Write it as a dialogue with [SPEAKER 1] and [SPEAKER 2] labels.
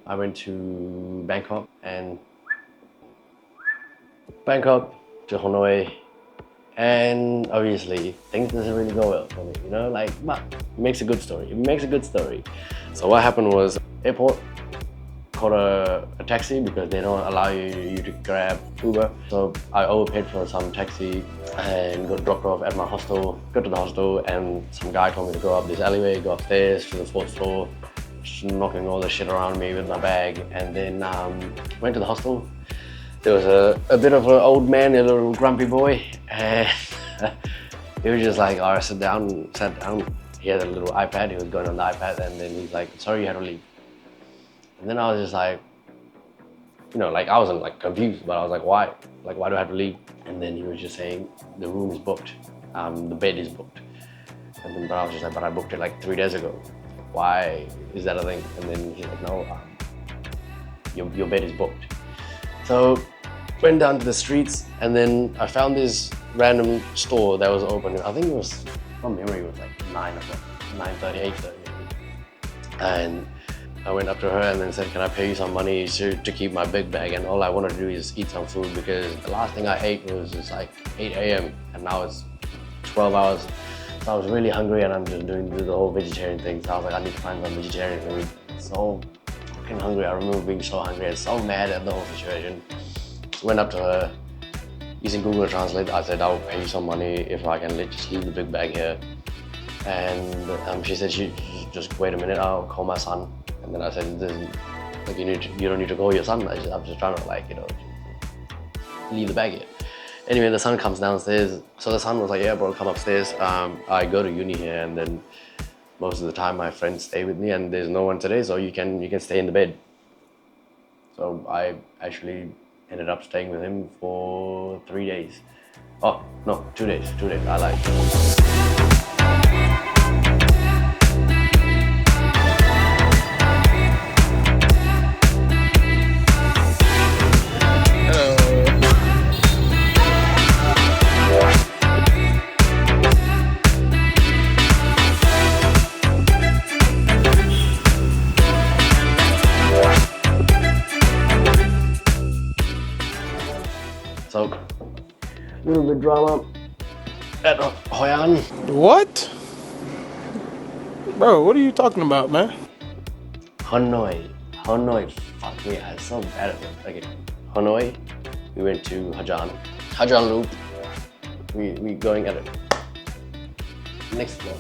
[SPEAKER 1] I went to Bangkok to Hanoi, and obviously things doesn't really go well for me, you know, like, but it makes a good story. It makes a good story. So what happened was, airport, called a taxi because they don't allow you to grab Uber. So I overpaid for some taxi and got dropped off at my hostel. Got to the hostel and some guy told me to go up this alleyway, go upstairs to the 4th floor, just knocking all the shit around me with my bag, and then went to the hostel. There was a bit of an old man, a little grumpy boy, and he was just like, all right, sit down, sat down. He had a little iPad, he was going on the iPad, and then he's like, sorry, you had to leave. And then I was just like, you know, like I wasn't like confused, but I was like, why? Like, why do I have to leave? And then he was just saying, the room is booked, the bed is booked. And then, but I was just like, but I booked it like 3 days ago. Why is that a thing? And then he's like, no, your bed is booked. So went down to the streets, and then I found this random store that was open. I think it was, from memory, it was like 9 o'clock, 9:30, 8:30. And I went up to her and then said, can I pay you some money to keep my big bag? And all I wanted to do is eat some food because the last thing I ate was just like 8 a.m. and now it's 12 hours. So I was really hungry and I'm just doing the whole vegetarian thing. So I was like, I need to find some vegetarian food. So fucking hungry. I remember being so hungry and so mad at the whole situation. Went up to her, using Google Translate. I said, I'll pay you some money if I can just leave the big bag here. And she said, just wait a minute, I'll call my son. And then I said, like, you don't need to call your son. I'm just trying to, like, you know, leave the bag here. Anyway, the son comes downstairs. So the son was like, yeah, bro, come upstairs. I go to uni here, and then most of the time my friends stay with me, and there's no one today, so you can stay in the bed. So I actually ended up staying with him for 3 days. Oh, no, 2 days, 2 days, I lied. So, a little bit drama at Hoi An.
[SPEAKER 2] What? Bro, what are you talking about, man?
[SPEAKER 1] Hanoi, fuck me, I'm so bad at it. Okay, Hanoi, we went to Hajan Loop, we going at it. Next floor.